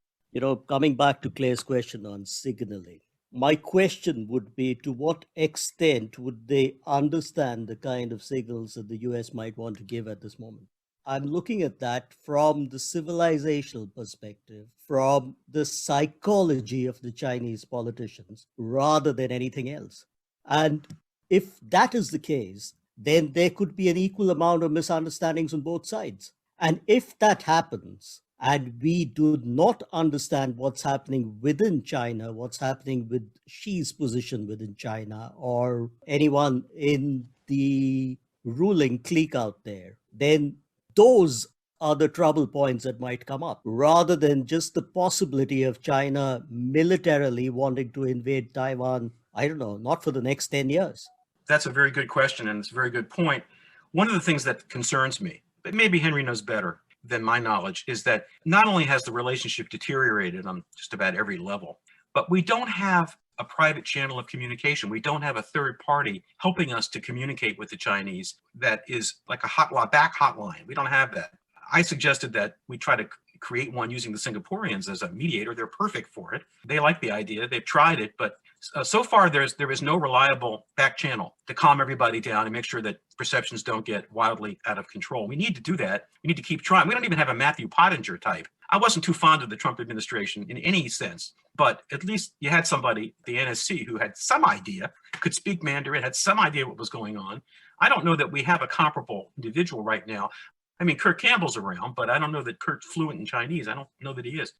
coming back to Claire's question on signaling, my question would be, to what extent would they understand the kind of signals that the US might want to give at this moment? I'm looking at that from the civilizational perspective, from the psychology of the Chinese politicians, rather than anything else. And if that is the case, then there could be an equal amount of misunderstandings on both sides. And if that happens, and we do not understand what's happening within China, what's happening with Xi's position within China, or anyone in the ruling clique out there, then those are the trouble points that might come up, rather than just the possibility of China militarily wanting to invade Taiwan, I don't know, not for the next 10 years. That's a very good question, and it's a very good point. One of the things that concerns me, but maybe Henry knows better than my knowledge, is that not only has the relationship deteriorated on just about every level, but we don't have a private channel of communication. We don't have a third party helping us to communicate with the Chinese that is like a back hotline. We don't have that. I suggested that we try to create one using the Singaporeans as a mediator. They're perfect for it. They like the idea. They've tried it, but so far there is no reliable back channel to calm everybody down and make sure that perceptions don't get wildly out of control. We need to do that. We need to keep trying. We don't even have a Matthew Pottinger type. I wasn't too fond of the Trump administration in any sense, but at least you had somebody, the NSC, who had some idea, could speak Mandarin, had some idea what was going on. I don't know that we have a comparable individual right now. I mean, Kurt Campbell's around, but I don't know that Kurt's fluent in Chinese. I don't know that he is.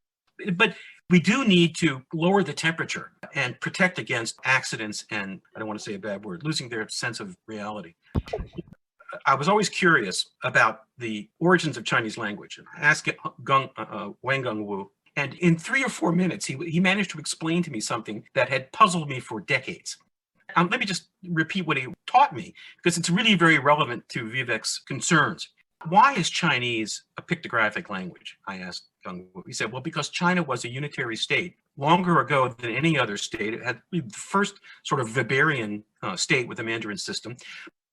But we do need to lower the temperature and protect against accidents and, I don't want to say a bad word, losing their sense of reality. I was always curious about the origins of Chinese language. I asked Wang Wu, and in 3 or 4 minutes, he managed to explain to me something that had puzzled me for decades. Let me just repeat what he taught me, because it's really very relevant to Vivek's concerns. Why is Chinese a pictographic language? I asked Wu. He said, well, because China was a unitary state longer ago than any other state. It had the first sort of Weberian state with the Mandarin system.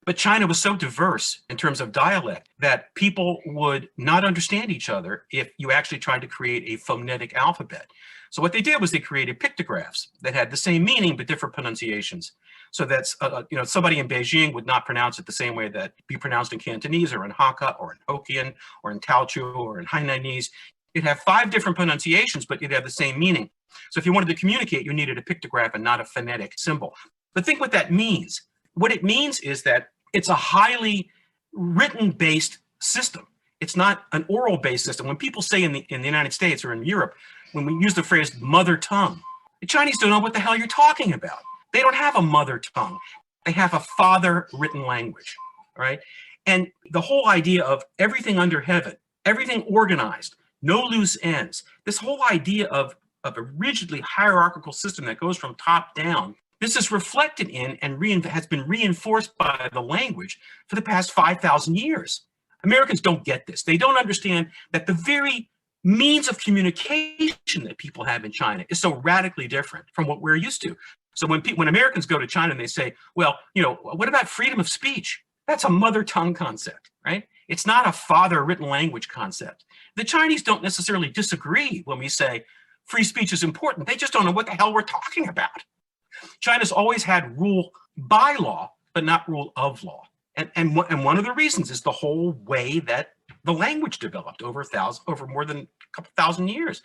But China was so diverse in terms of dialect that people would not understand each other if you actually tried to create a phonetic alphabet. So what they did was they created pictographs that had the same meaning but different pronunciations. So that's, somebody in Beijing would not pronounce it the same way that be pronounced in Cantonese or in Hakka or in Hokkien or in Teochew or in Hainanese. You'd have 5 different pronunciations, but you'd have the same meaning. So if you wanted to communicate, you needed a pictograph and not a phonetic symbol. But think what that means. What it means is that it's a highly written-based system. It's not an oral-based system. When people say in the United States or in Europe, when we use the phrase mother tongue, the Chinese don't know what the hell you're talking about. They don't have a mother tongue. They have a father written language, right? And the whole idea of everything under heaven, everything organized, no loose ends, this whole idea of a rigidly hierarchical system that goes from top down, this is reflected in and has been reinforced by the language for the past 5,000 years. Americans don't get this. They don't understand that the very means of communication that people have in China is so radically different from what we're used to. So when Americans go to China and they say, well, what about freedom of speech? That's a mother tongue concept, right? It's not a father written language concept. The Chinese don't necessarily disagree when we say free speech is important. They just don't know what the hell we're talking about. China's always had rule by law, but not rule of law. And one of the reasons is the whole way that the language developed over more than a couple thousand years.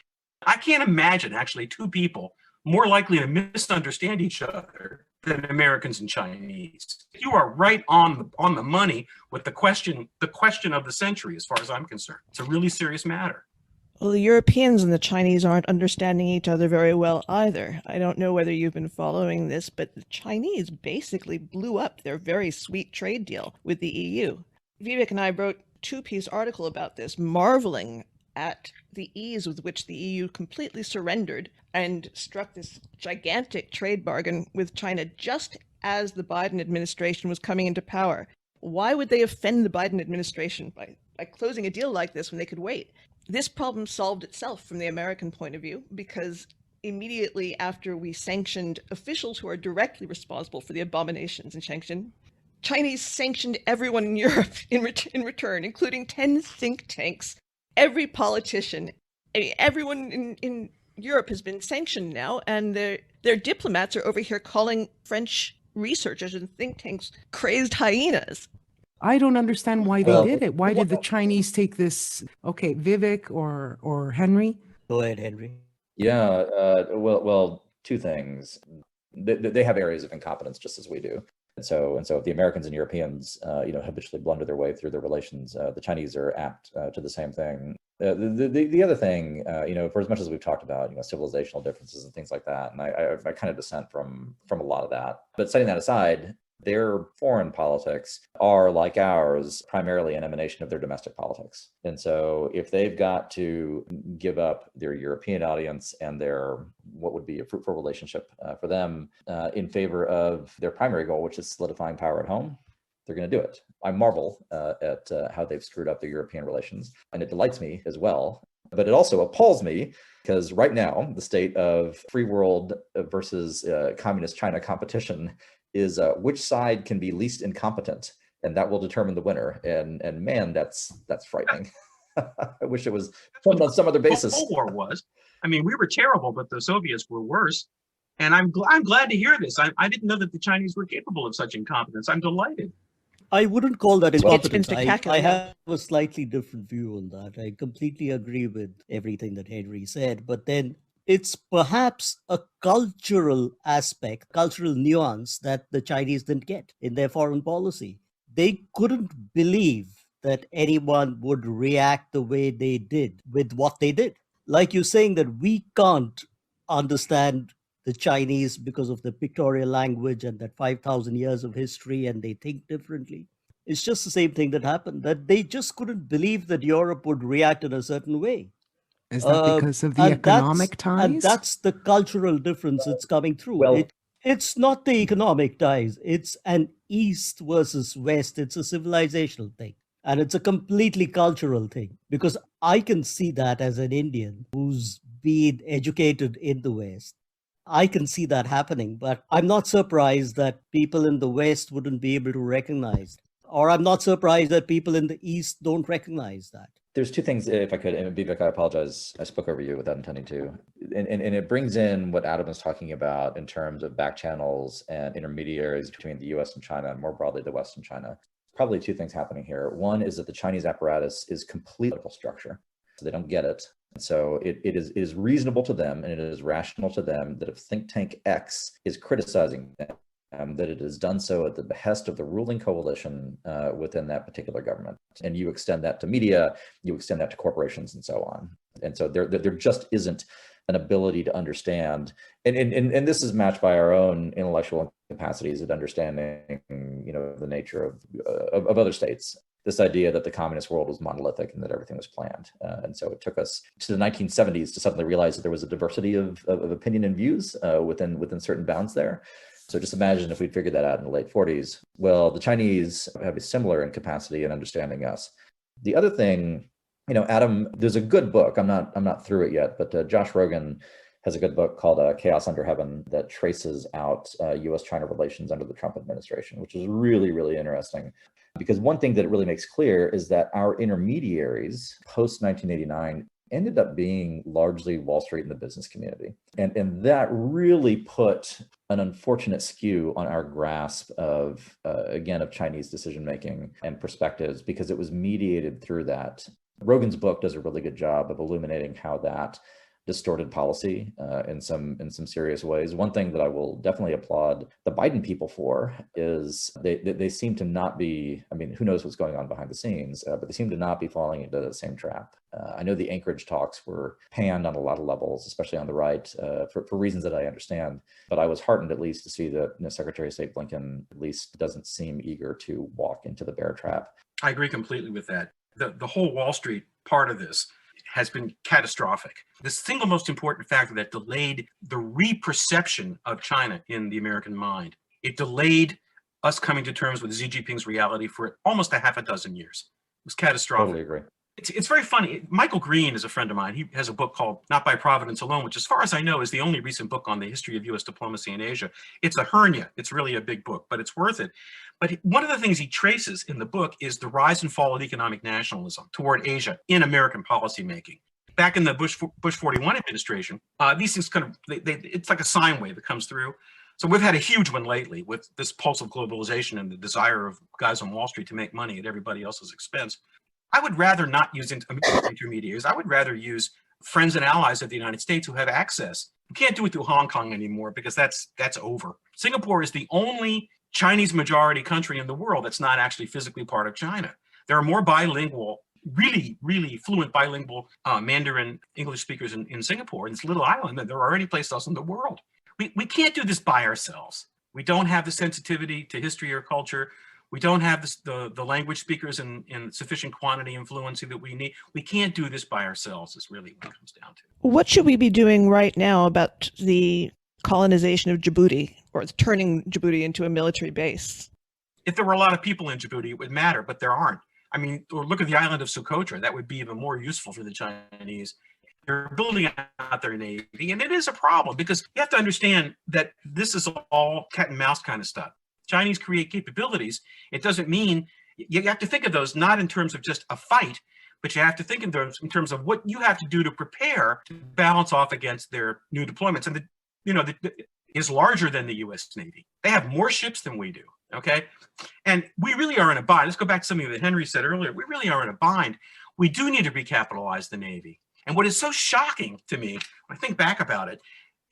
I can't imagine actually two people more likely to misunderstand each other than Americans and Chinese. You are right on the money with the question of the century, as far as I'm concerned. It's a really serious matter. Well, the Europeans and the Chinese aren't understanding each other very well either. I don't know whether you've been following this, but the Chinese basically blew up their very sweet trade deal with the EU. Vivek and I wrote a 2-piece article about this, marveling at the ease with which the EU completely surrendered and struck this gigantic trade bargain with China just as the Biden administration was coming into power. Why would they offend the Biden administration by closing a deal like this when they could wait? This problem solved itself from the American point of view, because immediately after we sanctioned officials who are directly responsible for the abominations in Shenzhen, Chinese sanctioned everyone in Europe in return, including 10 think tanks. Every politician, everyone in Europe has been sanctioned now, and their diplomats are over here calling French researchers and think tanks crazed hyenas. I don't understand why they did it. Why did the Chinese take this? Okay, Vivek or Henry? Go ahead, Henry. Yeah, well, 2 things. They have areas of incompetence just as we do. And so if the Americans and Europeans, habitually blunder their way through their relations, the Chinese are apt to the same thing. The other thing, for as much as we've talked about, civilizational differences and things like that, and I kind of dissent from a lot of that. But setting that aside, their foreign politics are, like ours, primarily an emanation of their domestic politics. And so if they've got to give up their European audience and their what would be a fruitful relationship for them in favor of their primary goal, which is solidifying power at home, they're going to do it. I marvel at how they've screwed up their European relations, and it delights me as well. But it also appalls me, because right now, the state of free world versus communist China competition is which side can be least incompetent, and that will determine the winner. And man, that's frightening. I wish it was on some other basis. The Cold War was. I mean, we were terrible, but the Soviets were worse. And I'm glad to hear this. I didn't know that the Chinese were capable of such incompetence. I'm delighted. I wouldn't call that incompetence. It's been spectacular. I have a slightly different view on that. I completely agree with everything that Henry said, but then it's perhaps a cultural aspect, cultural nuance that the Chinese didn't get in their foreign policy. They couldn't believe that anyone would react the way they did with what they did. Like you're saying that we can't understand the Chinese because of the pictorial language and that 5,000 years of history, and they think differently. It's just the same thing that happened, that they just couldn't believe that Europe would react in a certain way. Is that because of the economic ties? And that's the cultural difference that's coming through. Well, it's not the economic ties. It's an East versus West. It's a civilizational thing. And it's a completely cultural thing, because I can see that as an Indian who's been educated in the West. I can see that happening, but I'm not surprised that people in the West wouldn't be able to recognize, or I'm not surprised that people in the East don't recognize that. There's two things, if I could, and Vivek, I apologize, I spoke over you without intending to. And it brings in what Adam was talking about in terms of back channels and intermediaries between the US and China, and more broadly, the West and China. Probably two things happening here. One is that the Chinese apparatus is complete political structure, so they don't get it. And so it is reasonable to them, and it is rational to them, that if think tank X is criticizing them, that it has done so at the behest of the ruling coalition within that particular government. And you extend that to media, you extend that to corporations, and so on. And so there just isn't an ability to understand, and this is matched by our own intellectual capacities at understanding, the nature of other states. This idea that the communist world was monolithic and that everything was planned. And so it took us to the 1970s to suddenly realize that there was a diversity of opinion and views within certain bounds there. So just imagine if we'd figured that out in the late 40s. Well, the Chinese have a similar incapacity in understanding us. The other thing, Adam, there's a good book. I'm not through it yet, but Josh Rogan has a good book called Chaos Under Heaven that traces out US-China relations under the Trump administration, which is really, really interesting. Because one thing that it really makes clear is that our intermediaries post-1989 ended up being largely Wall Street and the business community. And that really put an unfortunate skew on our grasp of, again, of Chinese decision-making and perspectives, because it was mediated through that. Rogan's book does a really good job of illuminating how that distorted policy in some serious ways. One thing that I will definitely applaud the Biden people for is they seem to not be, who knows what's going on behind the scenes, but they seem to not be falling into the same trap. I know the Anchorage talks were panned on a lot of levels, especially on the right, for reasons that I understand. But I was heartened at least to see that Secretary of State Blinken at least doesn't seem eager to walk into the bear trap. I agree completely with that. The whole Wall Street part of this has been catastrophic. The single most important factor that delayed the reperception of China in the American mind, it delayed us coming to terms with Xi Jinping's reality for almost a half a dozen years. It was catastrophic. Totally agree. It's very funny. Michael Green is a friend of mine. He has a book called Not by Providence Alone, which as far as I know is the only recent book on the history of US diplomacy in Asia. It's a hernia. It's really a big book, but it's worth it. But one of the things he traces in the book is the rise and fall of economic nationalism toward Asia in American policymaking. Back in the Bush 41 administration, these things it's like a sine wave that comes through. So we've had a huge one lately with this pulse of globalization and the desire of guys on Wall Street to make money at everybody else's expense. I would rather not use intermediaries. I would rather use friends and allies of the United States who have access. You can't do it through Hong Kong anymore because that's over. Singapore is the only Chinese majority country in the world that's not actually physically part of China. There are more bilingual, really, really fluent bilingual Mandarin English speakers in Singapore, in this little island, than there are any place else in the world. We can't do this by ourselves. We don't have the sensitivity to history or culture. We don't have the language speakers in sufficient quantity and fluency that we need. We can't do this by ourselves is really what it comes down to. What should we be doing right now about the colonization of Djibouti, or turning Djibouti into a military base? If there were a lot of people in Djibouti, it would matter, but there aren't. Or look at the island of Socotra. That would be even more useful for the Chinese. They're building out their navy, and it is a problem because you have to understand that this is all cat and mouse kind of stuff. Chinese create capabilities. It doesn't mean, you have to think of those not in terms of just a fight, but you have to think in terms of what you have to do to prepare to balance off against their new deployments. And is larger than the US Navy. They have more ships than we do, okay? And we really are in a bind. Let's go back to something that Henry said earlier. We really are in a bind. We do need to recapitalize the Navy. And what is so shocking to me, when I think back about it,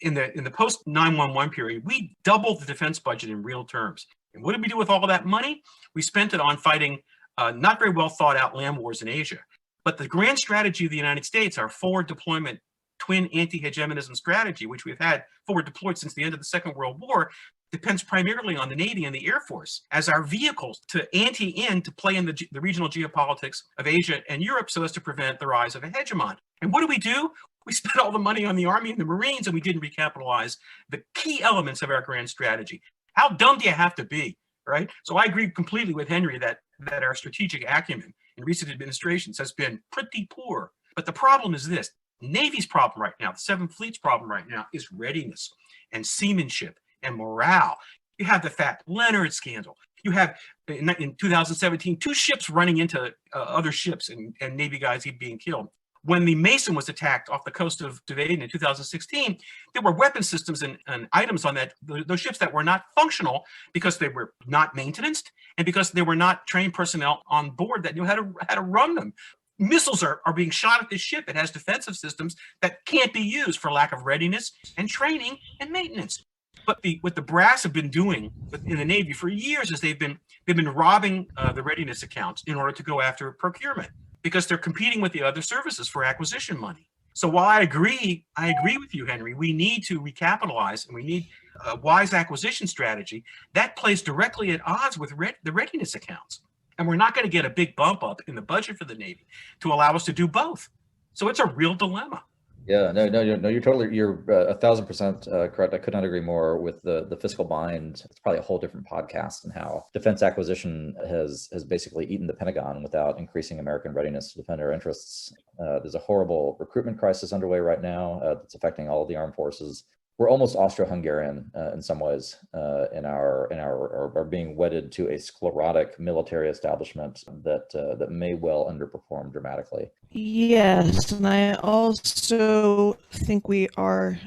in the post 9/11 period, we doubled the defense budget in real terms. And what did we do with all of that money? We spent it on fighting not very well thought out land wars in Asia. But the grand strategy of the United States, our forward deployment twin anti-hegemonism strategy, which we've had forward deployed since the end of the Second World War, depends primarily on the Navy and the Air Force as our vehicles to ante-in to play in the regional geopolitics of Asia and Europe so as to prevent the rise of a hegemon. And what do? We spent all the money on the Army and the Marines, and we didn't recapitalize the key elements of our grand strategy. How dumb do you have to be, right? So I agree completely with Henry that our strategic acumen in recent administrations has been pretty poor. But the problem is this. Navy's problem right now, the Seventh Fleet's problem right now, is readiness and seamanship and morale. You have the Fat Leonard scandal. You have, in 2017, 2 ships running into other ships and Navy guys being killed. When the Mason was attacked off the coast of Taiwan in 2016, there were weapon systems and items on those ships that were not functional because they were not maintained and because there were not trained personnel on board that knew how to run them. Missiles are being shot at this ship. It has defensive systems that can't be used for lack of readiness and training and maintenance. But what the brass have been doing in the Navy for years is they've been robbing the readiness accounts in order to go after procurement because they're competing with the other services for acquisition money. So while I agree with you, Henry, we need to recapitalize and we need a wise acquisition strategy that plays directly at odds with the readiness accounts. And we're not going to get a big bump up in the budget for the Navy to allow us to do both. So it's a real dilemma. Yeah, you're 1,000% correct. I could not agree more with the fiscal bind. It's probably a whole different podcast and how defense acquisition has basically eaten the Pentagon without increasing American readiness to defend our interests. There's a horrible recruitment crisis underway right now that's affecting all of the armed forces. We're almost Austro-Hungarian in some ways in our being wedded to a sclerotic military establishment that may well underperform dramatically. Yes, and I also think we are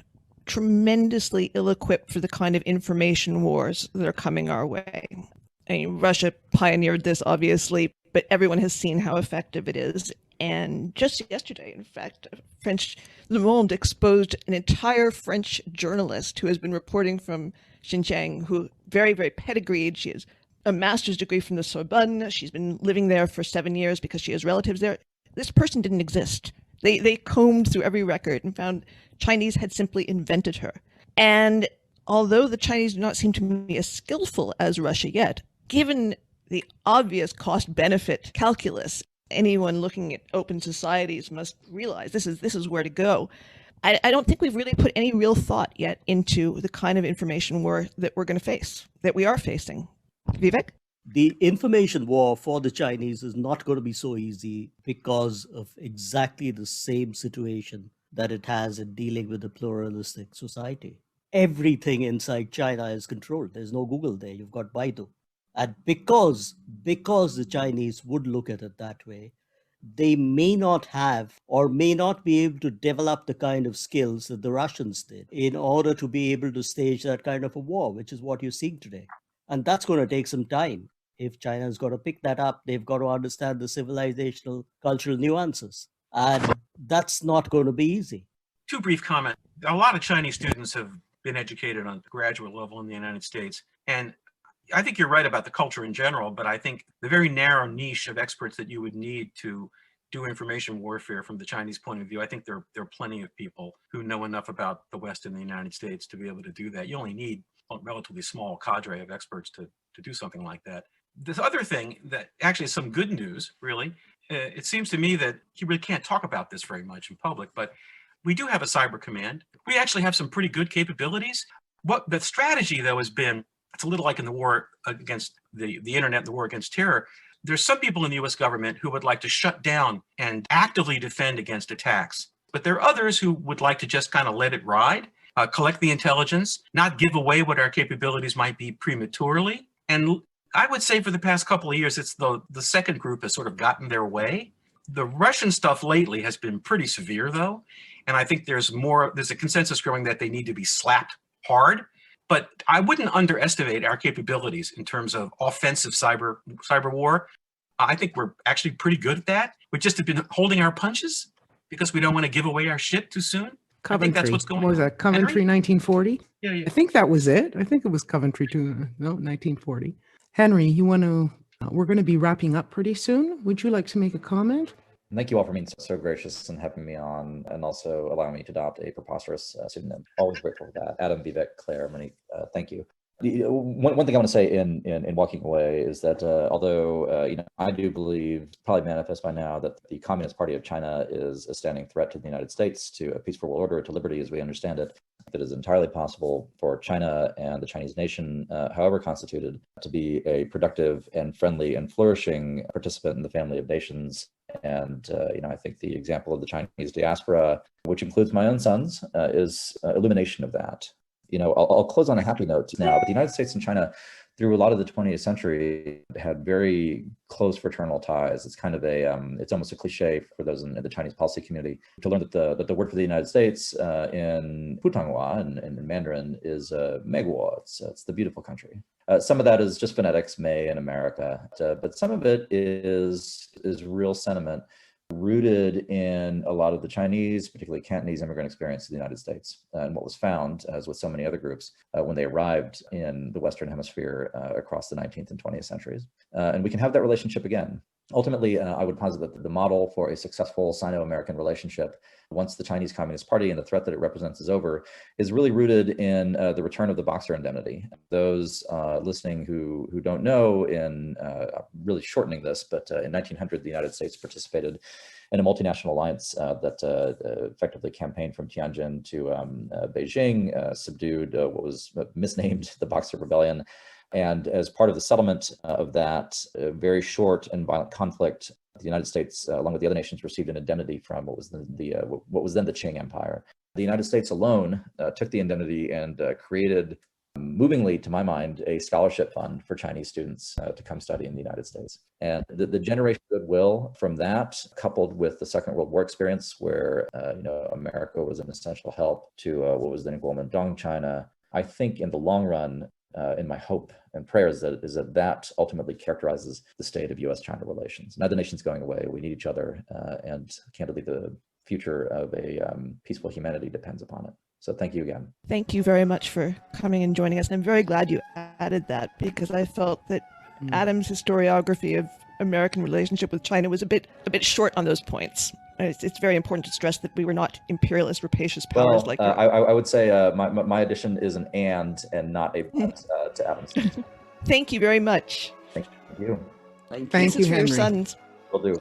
tremendously ill-equipped for the kind of information wars that are coming our way. I mean, Russia pioneered this, obviously, but everyone has seen how effective it is. And just yesterday, in fact, French Le Monde exposed an entire French journalist who has been reporting from Xinjiang, who very, very pedigreed. She has a master's degree from the Sorbonne. She's been living there for 7 years because she has relatives there. This person didn't exist. They combed through every record and found Chinese had simply invented her. And although the Chinese do not seem to be as skillful as Russia yet, given the obvious cost-benefit calculus, anyone looking at open societies must realize this is where to go. I don't think we've really put any real thought yet into the kind of information war that we're going to face, that we are facing. Vivek? The information war for the Chinese is not going to be so easy because of exactly the same situation that it has in dealing with a pluralistic society. Everything inside China is controlled. There's no Google there. You've got Baidu. And because the Chinese would look at it that way, they may not have or may not be able to develop the kind of skills that the Russians did in order to be able to stage that kind of a war, which is what you're seeing today. And that's going to take some time. If China's got to pick that up, they've got to understand the civilizational, cultural nuances. And that's not going to be easy. 2 brief comments. A lot of Chinese students have been educated on the graduate level in the United States. And I think you're right about the culture in general, but I think the very narrow niche of experts that you would need to do information warfare from the Chinese point of view, I think there are plenty of people who know enough about the West and the United States to be able to do that. You only need a relatively small cadre of experts to do something like that. This other thing that actually is some good news, really, it seems to me that you really can't talk about this very much in public, but we do have a cyber command. We actually have some pretty good capabilities. What the strategy, though, has been, it's a little like in the war against the internet, the war against terror. There's some people in the US government who would like to shut down and actively defend against attacks. But there are others who would like to just kind of let it ride, collect the intelligence, not give away what our capabilities might be prematurely. And I would say for the past couple of years, it's the second group has sort of gotten their way. The Russian stuff lately has been pretty severe, though. And I think there's a consensus growing that they need to be slapped hard. But I wouldn't underestimate our capabilities in terms of offensive cyber war. I think we're actually pretty good at that. We just have been holding our punches because we don't want to give away our shit too soon. Coventry. I think that's what's going on. What was that, Coventry, Henry? 1940? Yeah. I think that was it. I think it was Coventry, 1940. Henry, you want to, we're going to be wrapping up pretty soon. Would you like to make a comment? Thank you all for being so gracious and having me on, and also allowing me to adopt a preposterous pseudonym. Always grateful for that. Adam, Vivek, Claire, Monique, thank you. One thing I want to say in walking away is that although I do believe, probably manifest by now, that the Communist Party of China is a standing threat to the United States, to a peaceful world order, to liberty as we understand it, that is entirely possible for China and the Chinese nation, however constituted, to be a productive and friendly and flourishing participant in the family of nations. And I think the example of the Chinese diaspora, which includes my own sons, is illumination of that. I'll close on a happy note now, but the United States and China, through a lot of the 20th century, had very close fraternal ties. It's kind of it's almost a cliche for those in the Chinese policy community to learn that the word for the United States in Putonghua and in Mandarin is Meiguo. It's the beautiful country. Some of that is just phonetics, May in America, but some of it is real sentiment rooted in a lot of the Chinese, particularly Cantonese immigrant experience in the United States. And what was found, as with so many other groups, when they arrived in the Western Hemisphere across the 19th and 20th centuries. And we can have that relationship again. Ultimately, I would posit that the model for a successful Sino-American relationship, once the Chinese Communist Party and the threat that it represents is over, is really rooted in the return of the Boxer indemnity. Those listening who don't know, in really shortening this, but in 1900, the United States participated in a multinational alliance that effectively campaigned from Tianjin to Beijing, subdued what was misnamed the Boxer Rebellion. And as part of the settlement of that very short and violent conflict, the United States, along with the other nations, received an indemnity from what was then the Qing Empire. The United States alone took the indemnity and created, movingly to my mind, a scholarship fund for Chinese students to come study in the United States. And the generation of goodwill from that, coupled with the Second World War experience, where America was an essential help to what was then Kuomintang China, I think in the long run, in my hope and prayer is that ultimately characterizes the state of U.S.-China relations. Neither nation's going away. We need each other, and candidly, the future of a peaceful humanity depends upon it. So thank you again. Thank you very much for coming and joining us. And I'm very glad you added that, because I felt that Adam's historiography of American relationship with China was a bit short on those points. It's very important to stress that we were not imperialist, rapacious powers like that. I would say my addition is an and not a but to Adam's. Thank you very much. Thank you. Thank you, for Henry. your sons. Will do.